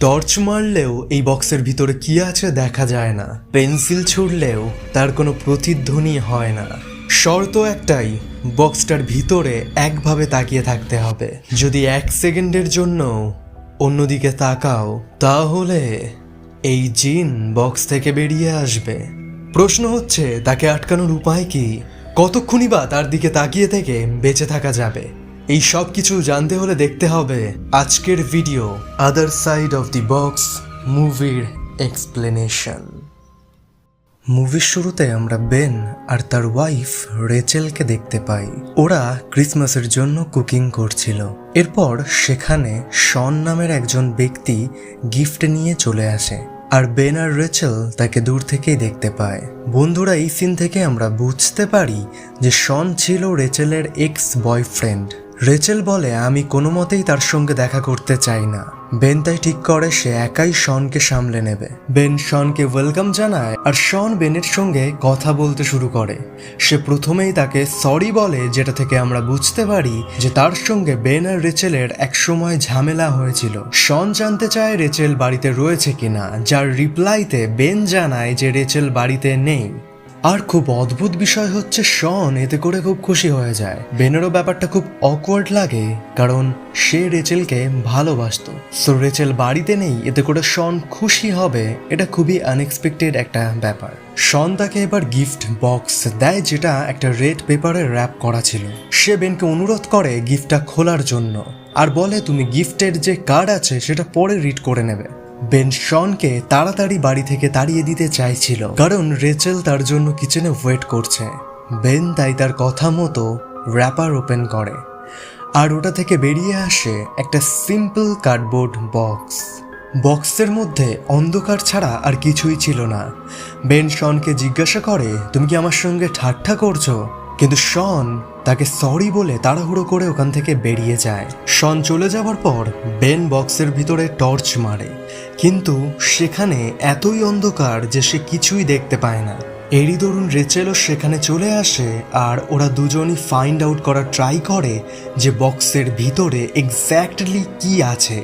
Torch মারলেও এই বক্সের ভিতরে কি আছে দেখা যায় না, পেন্সিল ছুড়লেও তার কোনো প্রতিধ্বনি হয় না। শর্ত একটাই, বক্সটার ভিতরে একভাবে তাকিয়ে থাকতে হবে। যদি 1 সেকেন্ডের জন্য অন্যদিকে তাকাও তাহলে এই জিন বক্স থেকে বেরিয়ে আসবে। প্রশ্ন হচ্ছে তাকে আটকানোর উপায় কি? কতক্ষণই বা তার দিকে তাকিয়ে থেকে বেঁচে থাকা যাবে? এই সব কিছু জানতে হলে দেখতে হবে আজকের video other side of the box মুভির এক্সপ্লেনেশন। মুভির শুরুতে আমরা বেন আর তার ওয়াইফ রেচেলকে দেখতে পাই। ওরা ক্রিসমাসের জন্য কুকিং করছিল। এরপর সেখানে শন নামের একজন ব্যক্তি গিফট নিয়ে চলে আসে, আর বেন আর রেচেল তাকে দূর থেকেই দেখতে পায়। বন্ধুরা, এই সিন থেকে আমরা বুঝতে পারি যে শন ছিল রেচেলের এক্স বয়ফ্রেন্ড। রেচেল বলে আমি কোনো মতেই তার সঙ্গে দেখা করতে চাই না। বেন তাই ঠিক করে সে একাই শনকে সামলে নেবে। বেন শনকে ওয়েলকাম জানায় আর শন বেনের সঙ্গে কথা বলতে শুরু করে। সে প্রথমেই তাকে সরি বলে, যেটা থেকে আমরা বুঝতে পারি যে তার সঙ্গে বেন আর রেচেলের একসময় ঝামেলা হয়েছিল। শন জানতে চায় রেচেল বাড়িতে রয়েছে কিনা, যার রিপ্লাইতে বেন জানায় যে রেচেল বাড়িতে নেই। আর খুব অদ্ভুত বিষয় হচ্ছে শন এতে করে খুব খুশি হয়ে যায়। বেনেরও ব্যাপারটা খুব অকওয়ার্ড লাগে, কারণ সে রেচেলকে ভালোবাসতো। সো রেচেল বাড়িতে নেই, এতে করে শন খুশি হবে, এটা খুবই আনএক্সপেক্টেড একটা ব্যাপার। শন তাকে এবার গিফট বক্স দেয়, যেটা একটা রেড পেপারে র্যাপ করা ছিল। সে বেনকে অনুরোধ করে গিফটটা খোলার জন্য, আর বলে তুমি গিফটের যে কার্ড আছে সেটা পরে রিড করে নেবে। বেন শনকে তাড়াতাড়ি বাড়ি থেকে তাড়িয়ে দিতে চাইছিল, কারণ রেচেল তার জন্য কিচেনে ওয়েট করছে। বেন তাই তার কথা মতো র্যাপার ওপেন করে, আর ওটা থেকে বেরিয়ে আসে একটা সিম্পল কার্ডবোর্ড বক্স। বক্সের মধ্যে অন্ধকার ছাড়া আর কিছুই ছিল না। বেন শনকে জিজ্ঞাসা করে তুমি কি আমার সঙ্গে ঠাট্টা করছো? কিন্তু শন তাকে সরি বলে তাড়াহুড়ো করে ওখান থেকে বেরিয়ে যায়। শন চলে যাওয়ার পর বেন বক্সের ভিতরে টর্চ মারে, কিন্তু সেখানে এতই অন্ধকার যে সে কিছুই দেখতে পায় না। এরই দরুন রেচেলও সেখানে চলে আসে, আর ওরা দুজনই ফাইন্ড আউট করার ট্রাই করে যে বক্সের ভিতরে এক্স্যাক্টলি কি আছে।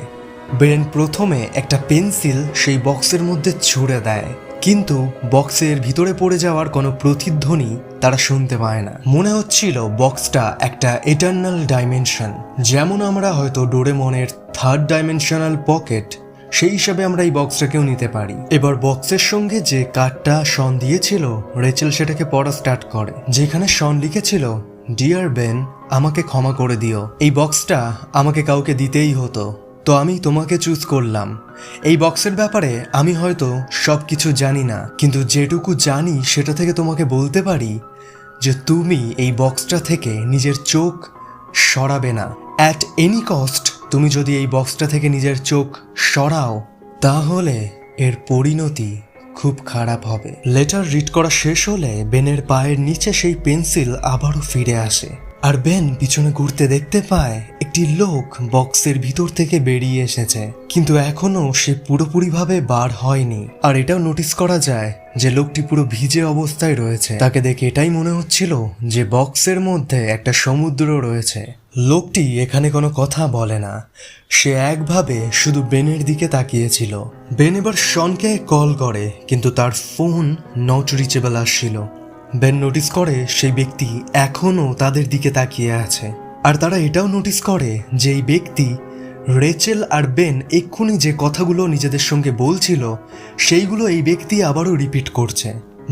বেন প্রথমে একটা পেন্সিল সেই বক্সের মধ্যে ছুঁড়ে দেয়, কিন্তু বক্সের ভিতরে পড়ে যাওয়ার কোনো প্রতিধ্বনি তারা শুনতে পায় না। মনে হচ্ছিল বক্সটা একটা এটার্নাল ডাইমেনশন, যেমন আমরা হয়তো ডোরেমনের 3rd ডাইমেনশনাল পকেট, সেই হিসাবে আমরা এই বক্সটাকেও নিতে পারি। এবার বক্সের সঙ্গে যে কার্ডটা শন দিয়েছিল, রেচেল সেটাকে পড়া স্টার্ট করে, যেখানে শন লিখেছিল ডিয়ার বেন, আমাকে ক্ষমা করে দিও, এই বক্সটা আমাকে কাউকে দিতেই হতো, তো আমি তোমাকে চুজ করলাম। এই বক্সের ব্যাপারে আমি হয়তো সব কিছু জানি না, কিন্তু যেটুকু জানি সেটা থেকে তোমাকে বলতে পারি যে তুমি এই বক্সটা থেকে নিজের চোখ সরাবে না। অ্যাট এনি কস্ট তুমি যদি এই বক্সটা থেকে নিজের চোখ সরাও তাহলে এর পরিণতি খুব খারাপ হবে। লেটার রিড করা শেষ হলে বেনের পায়ের নিচে সেই পেন্সিল আবারও ফিরে আসে, আর বেন পিছনে ঘুরতে দেখতে পায় একটি লোক বক্সের ভিতর থেকে বেরিয়ে এসেছে, কিন্তু এখনো সে পুরোপুরিভাবে বার হয়নি। আর এটাও নোটিস করা যায় যে লোকটি পুরো ভিজে অবস্থায় রয়েছে। তাকে দেখে এটাই মনে হচ্ছিল যে বক্সের মধ্যে একটা সমুদ্র রয়েছে। লোকটি এখানে কোনো কথা বলে না, সে একভাবে শুধু বেনের দিকে তাকিয়েছিল। বেন এবার শনকে কল করে, কিন্তু তার ফোন নট রিচেবল আসছিল। বেন নোটিস করে সেই ব্যক্তি এখনও তাদের দিকে তাকিয়ে আছে, আর তারা এটাও নোটিস করে যে এই ব্যক্তি রেচেল আর বেন এক্ষুনি যে কথাগুলো নিজেদের সঙ্গে বলছিল সেইগুলো এই ব্যক্তি আবারও রিপিট করছে।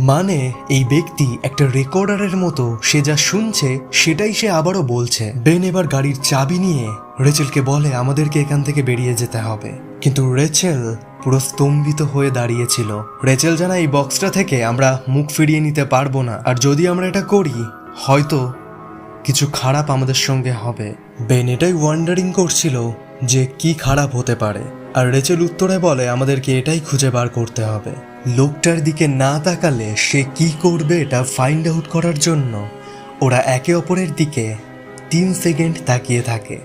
মানে এই ব্যক্তি একটা রেকর্ডারের মতো, সে যা শুনছে সেটাই সে আবারও বলছে। বেন এবার গাড়ির চাবি নিয়ে রেচেলকে বলে আমাদেরকে এখান থেকে বেরিয়ে যেতে হবে, কিন্তু রেচেল পুরো স্তম্ভিত হয়ে দাঁড়িয়েছিল। রেচেল জানায় এই বক্সটা থেকে আমরা মুখ ফিরিয়ে নিতে পারবো না, আর যদি আমরা এটা করি হয়তো কিছু খারাপ আমাদের সঙ্গে হবে। বেন এটাই ওয়ান্ডারিং করছিল যে কি খারাপ হতে পারে, আর রেচেল উত্তরে বলে আমাদেরকে এটাই খুঁজে বার করতে হবে। লোকটার দিকে না তাকালে সে কি করবে এটা ফাইন্ড আউট করার জন্য ওরা একে অপরের দিকে 3 সেকেন্ড তাকিয়ে থাকে,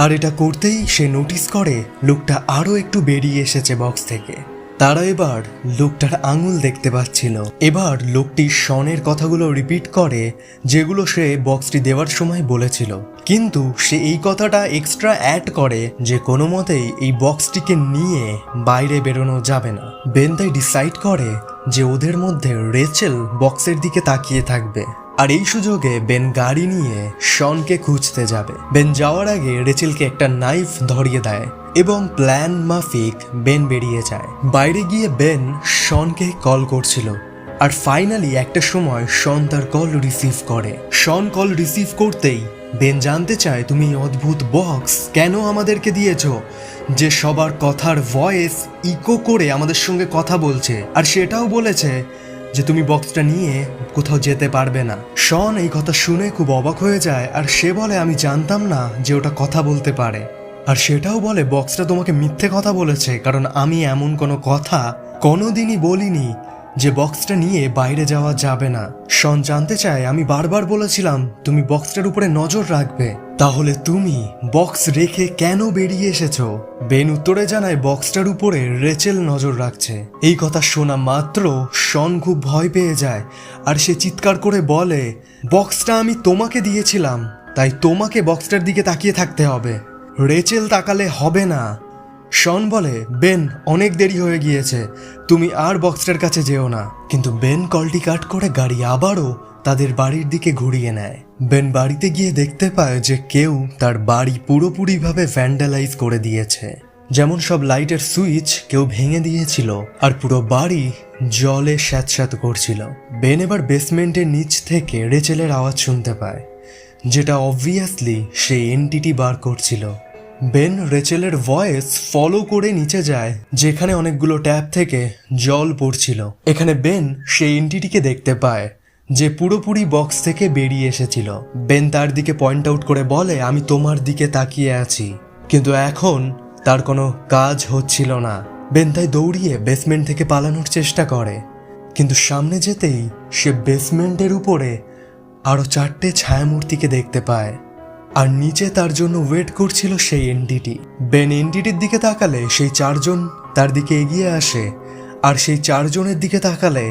আর এটা করতেই সে নোটিস করে লোকটা আরও একটু বেরিয়ে এসেছে বক্স থেকে। তারা এবার লোকটার আঙুল দেখতে পাচ্ছিল। এবার লোকটি শনের কথাগুলো রিপিট করে যেগুলো সে বক্সটি দেওয়ার সময় বলেছিল, কিন্তু সে এই কথাটা এক্সট্রা অ্যাড করে যে কোনো মতেই এই বক্সটিকে নিয়ে বাইরে বেরোনো যাবে না। বেন তাই ডিসাইড করে যে ওদের মধ্যে রেচেল বক্সের দিকে তাকিয়ে থাকবে, আর এই সুযোগে বেন গাড়ি নিয়ে শনকে খুঁজতে যাবে। বেন যাওয়ার আগে রেচেলকে একটা নাইফ ধরিয়ে দেয় এবং প্ল্যান মাফিক বেন বেরিয়ে যায়। বাইরে গিয়ে বেন শনকে কল করছিল, আর ফাইনালি একটা সময় শন তার কল রিসিভ করে। শন কল রিসিভ করতেই বেন জানতে চায়, তুমি এই অদ্ভুত বক্স কেন আমাদেরকে দিয়েছ যে সবার কথার ভয়েস ইকো করে আমাদের সঙ্গে কথা বলছে, আর সেটাও বলেছে যে তুমি বক্সটা নিয়ে কোথাও যেতে পারবে না। শন এই কথা শুনে খুব অবাক হয়ে যায়, আর সে বলে আমি জানতাম না যে ওটা কথা বলতে পারে, আর সেটাও বলে বক্সটা তোমাকে মিথ্যে কথা বলেছে, কারণ আমি এমন কোনো কথা কোনোদিনই বলিনি যে বক্সটা নিয়ে বাইরে যাওয়া যাবে না। শন জানতে চায়, আমি বারবার বলেছিলাম তুমি বক্সটার উপরে নজর রাখবে, তাহলে তুমি বক্স রেখে কেন বেরিয়ে এসেছো? বেন উত্তরে জানায় বক্সটার উপরে রেচেল নজর রাখছে। এই কথা শোনা মাত্র শন খুব ভয় পেয়ে যায়, আর সে চিৎকার করে বলে বক্সটা আমি তোমাকে দিয়েছিলাম, তাই তোমাকে বক্সটার দিকে তাকিয়ে থাকতে হবে, রেচেল তাকালে হবে না। শন বলে বেন অনেক দেরি হয়ে গিয়েছে, তুমি আর বক্সটার কাছে যেও না। কিন্তু বেন কলটি কাট করে গাড়ি আবারও তাদের বাড়ির দিকে ঘুরিয়ে নেয়। বেন বাড়িতে গিয়ে দেখতে পায় যে কেউ তার বাড়ি পুরোপুরিভাবে ভ্যান্ডালাইজ করে দিয়েছে, যেমন সব লাইটের সুইচ কেউ ভেঙে দিয়েছিল, আর পুরো বাড়ি জলে স্যাঁতস্যাঁত করছিল। বেন এবার বেসমেন্টের নিচ থেকে রেচেলের আওয়াজ শুনতে পায়, যেটা অবভিয়াসলি সেই এন্টিটি বার করছিল। বেন রেচেলের ভয়েস ফলো করে নিচে যায় যেখানে অনেকগুলো ট্যাপ থেকে জল পড়ছিল। এখানে বেন সেই এন্টিটিকে দেখতে পায় যে পুরোপুরি বক্স থেকে বেরিয়ে এসেছিল। বেন তার দিকে পয়েন্ট আউট করে বলে আমি তোমার দিকে তাকিয়ে আছি, কিন্তু এখন তার কোনো কাজ হচ্ছিল না। বেন তাই দৌড়িয়ে বেসমেন্ট থেকে পালানোর চেষ্টা করে, কিন্তু সামনে যেতেই সে বেসমেন্টের উপরে আরো 4টে ছায়ামূর্তিকে দেখতে পায়, আর নিচে তার জন্য ওয়েট করছিল সেই এন্টিটি। বেন এন্টিটির দিকে তাকালে সেই 4জন তার দিকে এগিয়ে আসে, আর সেই 4জনের দিকে তাকালে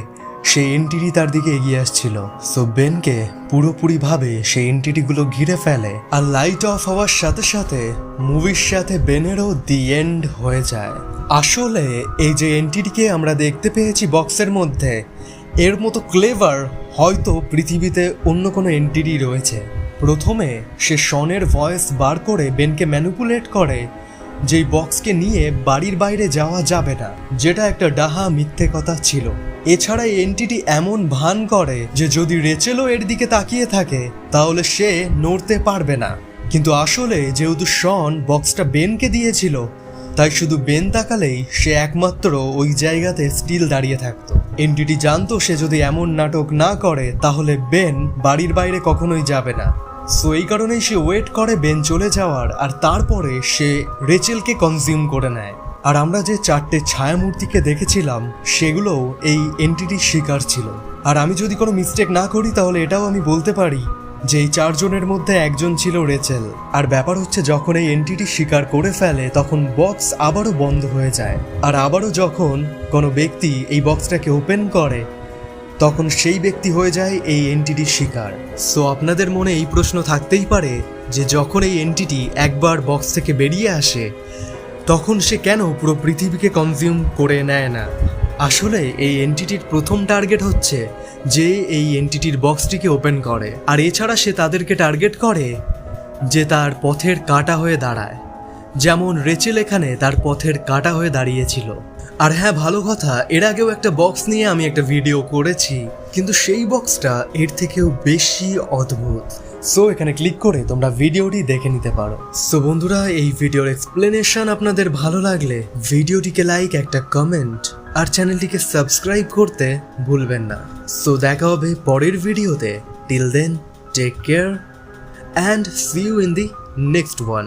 সেই এন্টিটি তার দিকে এগিয়ে আসছিল। সো বেনকে পুরোপুরিভাবে সেই এন্টিটিগুলো ঘিরে ফেলে, আর লাইট অফ হওয়ার সাথে সাথে মুভির সাথে বেনেরও দি এন্ড হয়ে যায়। আসলে এই যে এন্টিটিকে আমরা দেখতে পেয়েছি বক্সের মধ্যে, এর মতো ক্লেভার হয়তো পৃথিবীতে অন্য কোনো এন্টিটি রয়েছে। প্রথমে সে শনের ভয়েস বার করে বেনকে ম্যানিপুলেট করে যেই বক্সকে নিয়ে বাড়ির বাইরে যাওয়া যাবে না, যেটা একটা ডাহা মিথ্যে কথা ছিল। এছাড়া এই এন্টিটি এমন ভান করে যে যদি রেচেলও এর দিকে তাকিয়ে থাকে তাহলে সে নড়তে পারবে না, কিন্তু আসলে যেহেতু শন বক্সটা বেনকে দিয়েছিল, তাই শুধু বেন তাকালেই সে একমাত্র ওই জায়গাতে স্টিল দাঁড়িয়ে থাকতো। এন্টিটি জানতো সে যদি এমন নাটক না করে তাহলে বেন বাড়ির বাইরে কখনোই যাবে না। সো এই কারণেই সে ওয়েট করে বেন চলে যাওয়ার, আর তারপরে সে রেচেলকে কনজিউম করে নেয়। আর আমরা যে 4টে ছায়ামূর্তিকে দেখেছিলাম সেগুলোও এই এন্টিটির শিকার ছিল। আর আমি যদি কোনো মিস্টেক না করি তাহলে এটাও আমি বলতে পারি যে এই 4জনের মধ্যে একজন ছিল রেচেল। আর ব্যাপার হচ্ছে যখন এই এন্টিটি শিকার করে ফেলে তখন বক্স আবারও বন্ধ হয়ে যায়, আর আবারও যখন কোনো ব্যক্তি এই বক্সটাকে ওপেন করে তখন সেই ব্যক্তি হয়ে যায় এই এন্টিটির শিকার। সো আপনাদের মনে এই প্রশ্ন থাকতেই পারে যে যখন এই এন্টিটি একবার বক্স থেকে বেরিয়ে আসে তখন সে কেন পুরো পৃথিবীকে কনজিউম করে নেয় না। আসলে এই এন্টিটির প্রথম টার্গেট হচ্ছে যে এই এন্টিটির বক্সটিকে ওপেন করে, আর এছাড়া সে তাদেরকে টার্গেট করে যে তার পথের কাঁটা হয়ে দাঁড়ায়, যেমন রেচেল এখানে তার পথের কাঁটা হয়ে দাঁড়িয়েছিল। আর হ্যাঁ, ভালো কথা, এর আগেও একটা বক্স নিয়ে আমি একটা ভিডিও করেছি, কিন্তু সেই বক্সটা এর থেকেও বেশি অদ্ভুত। সো এখানে ক্লিক করে তোমরা ভিডিওটি দেখে নিতে পারো। সো বন্ধুরা, এই ভিডিওর এক্সপ্লেনেশন আপনাদের ভালো লাগলে ভিডিওটিকে লাইক, একটা কমেন্ট আর চ্যানেলটিকে সাবস্ক্রাইব করতে ভুলবেন না। সো দেখা হবে পরের ভিডিওতে। Till then, take care and see you in the next one.